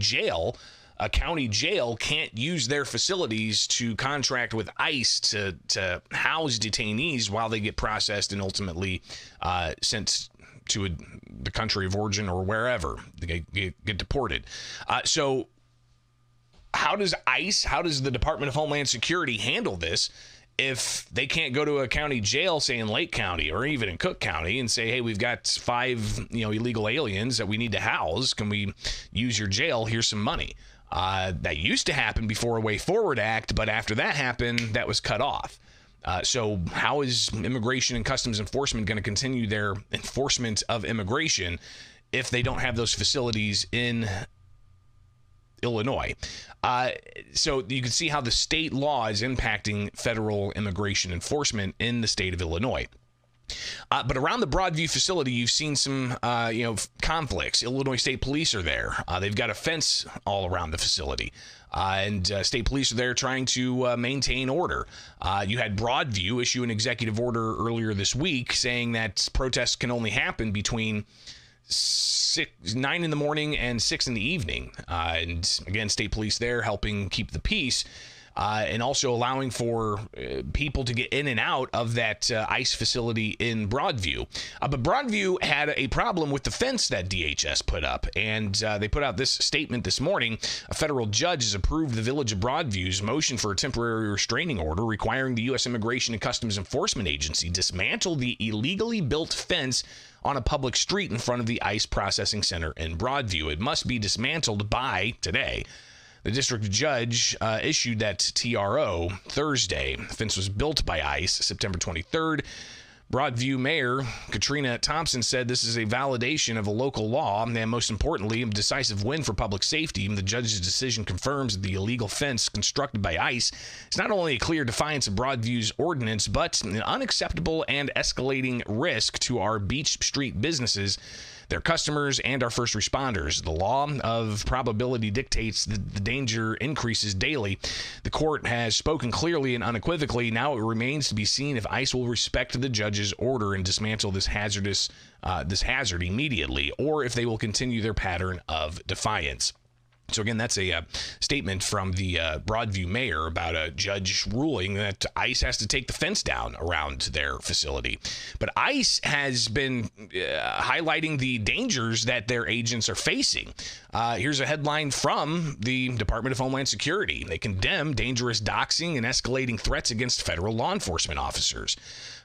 county jail can't use their facilities to contract with ICE to house detainees while they get processed and ultimately sent to the country of origin or wherever they get deported. So how does ICE, how does the Department of Homeland Security handle this? if they can't go to a county jail, say in Lake County or even in Cook County, and say, hey, we've got 5 illegal aliens that we need to house. Can we use your jail? Here's some money. That used to happen before a Way Forward Act, but after that happened, that was cut off. So how is Immigration and Customs Enforcement going to continue their enforcement of immigration if they don't have those facilities in Illinois? So you can see how the state law is impacting federal immigration enforcement in the state of Illinois. But around the Broadview facility, you've seen some, conflicts. Illinois State Police are there. They've got a fence all around the facility. And state police are there trying to maintain order. You had Broadview issue an executive order earlier this week saying that protests can only happen between 9 in the morning and 6 in the evening. And again, state police there helping keep the peace. And also allowing for people to get in and out of that ICE facility in Broadview. But Broadview had a problem with the fence that DHS put up. And they put out this statement this morning. A federal judge has approved the Village of Broadview's motion for a temporary restraining order requiring the U.S. Immigration and Customs Enforcement Agency dismantle the illegally built fence on a public street in front of the ICE processing center in Broadview. It must be dismantled by today. The district judge issued that TRO Thursday. The fence was built by ICE September 23rd. Broadview Mayor Katrina Thompson said this is a validation of a local law and, most importantly, a decisive win for public safety. The judge's decision confirms that the illegal fence constructed by ICE is not only a clear defiance of Broadview's ordinance, but an unacceptable and escalating risk to our Beach Street businesses, their customers, and our first responders. The law of probability dictates that the danger increases daily. The court has spoken clearly and unequivocally. Now it remains to be seen if ICE will respect the judge's order and dismantle this hazard immediately, or if they will continue their pattern of defiance. So again, that's a statement from the Broadview mayor about a judge ruling that ICE has to take the fence down around their facility. But ICE has been highlighting the dangers that their agents are facing. Here's a headline from the Department of Homeland Security. They condemn dangerous doxing and escalating threats against federal law enforcement officers.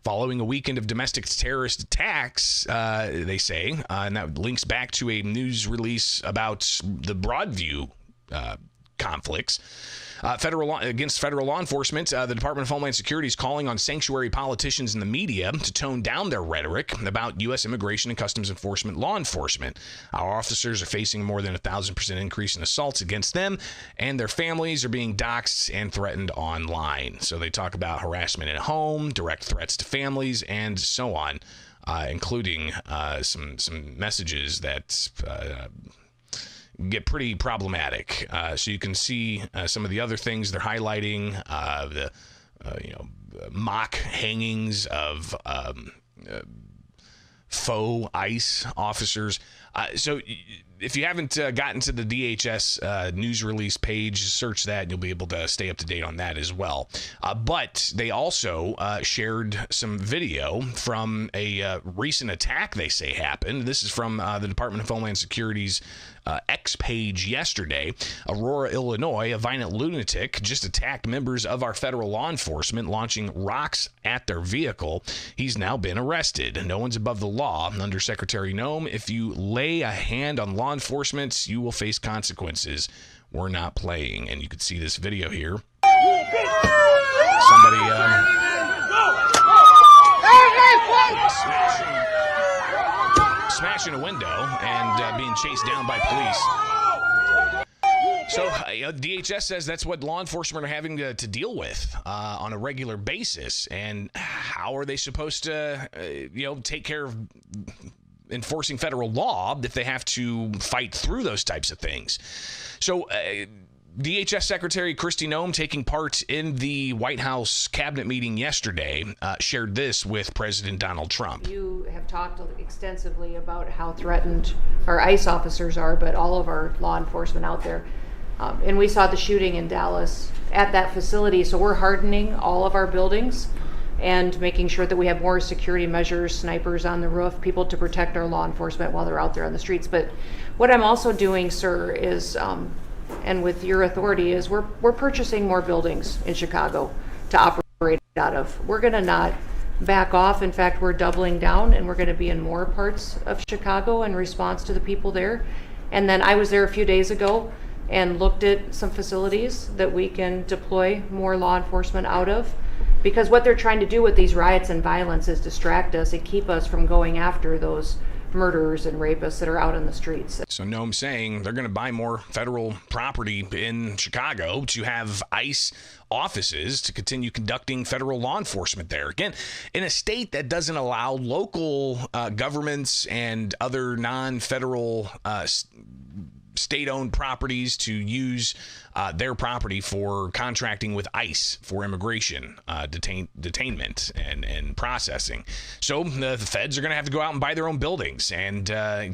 Following a weekend of domestic terrorist attacks, they say, and that links back to a news release about the Broadview conflicts. Against federal law enforcement, the Department of Homeland Security is calling on sanctuary politicians and the media to tone down their rhetoric about U.S. Immigration and Customs Enforcement law enforcement. Our officers are facing more than 1,000% increase in assaults against them, and their families are being doxxed and threatened online. So they talk about harassment at home, direct threats to families, and so on, including some messages that get pretty problematic. So you can see some of the other things they're highlighting, the mock hangings of faux ICE officers. So if you haven't gotten to the DHS news release page, search that and you'll be able to stay up to date on that as well. But they also shared some video from a recent attack they say happened. This is from the Department of Homeland Security's X page yesterday. Aurora, Illinois, a violent lunatic just attacked members of our federal law enforcement, launching rocks at their vehicle. He's now been arrested. No one's above the law. Under Secretary Noem, if you lay a hand on law enforcement, you will face consequences. We're not playing. And you can see this video here. Somebody smashing a window and being chased down by police. So DHS says that's what law enforcement are having to deal with on a regular basis. And how are they supposed to, take care of enforcing federal law if they have to fight through those types of things? So DHS Secretary Kristi Noem, taking part in the White House cabinet meeting yesterday, shared this with President Donald Trump. You have talked extensively about how threatened our ICE officers are, but all of our law enforcement out there. And we saw the shooting in Dallas at that facility, so we're hardening all of our buildings and making sure that we have more security measures, snipers on the roof, people to protect our law enforcement while they're out there on the streets. But what I'm also doing, sir, is and with your authority, is we're purchasing more buildings in Chicago to operate out of. We're going to not back off. In fact, we're doubling down, and we're going to be in more parts of Chicago in response to the people there. And then I was there a few days ago and looked at some facilities that we can deploy more law enforcement out of, because what they're trying to do with these riots and violence is distract us and keep us from going after those murderers and rapists that are out on the streets. So Noam saying they're going to buy more federal property in Chicago to have ICE offices to continue conducting federal law enforcement there. Again, in a state that doesn't allow local governments and other non-federal state-owned properties to use their property for contracting with ICE for immigration detainment and processing. So the feds are going to have to go out and buy their own buildings and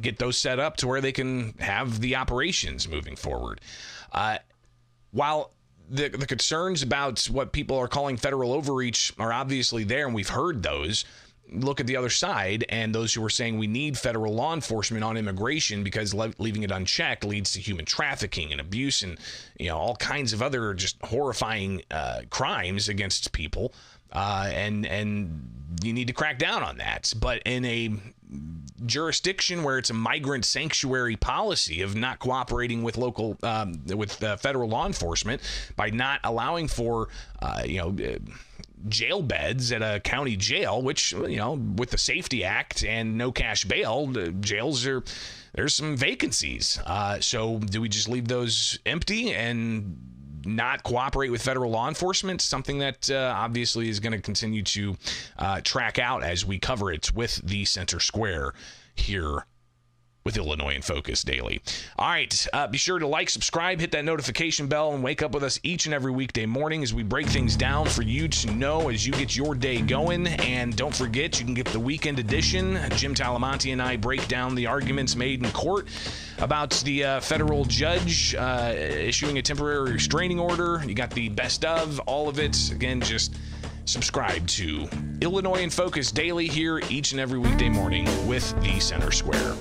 get those set up to where they can have the operations moving forward. While the concerns about what people are calling federal overreach are obviously there, and we've heard those, look at the other side, and those who are saying we need federal law enforcement on immigration because leaving it unchecked leads to human trafficking and abuse and all kinds of other just horrifying crimes against people, and you need to crack down on that. But in a jurisdiction where it's a migrant sanctuary policy of not cooperating with local federal law enforcement by not allowing for jail beds at a county jail, which, with the Safety Act and no cash bail, the jails there's some vacancies. So do we just leave those empty and not cooperate with federal law enforcement? Something that obviously is going to continue to track out as we cover it with the Center Square here with Illinois in Focus Daily. All right, be sure to like, subscribe, hit that notification bell, and wake up with us each and every weekday morning as we break things down for you to know as you get your day going. And don't forget, you can get the weekend edition. Jim Talamonte and I break down the arguments made in court about the federal judge issuing a temporary restraining order. You got the best of all of it. Again, just subscribe to Illinois in Focus Daily here each and every weekday morning with the Center Square.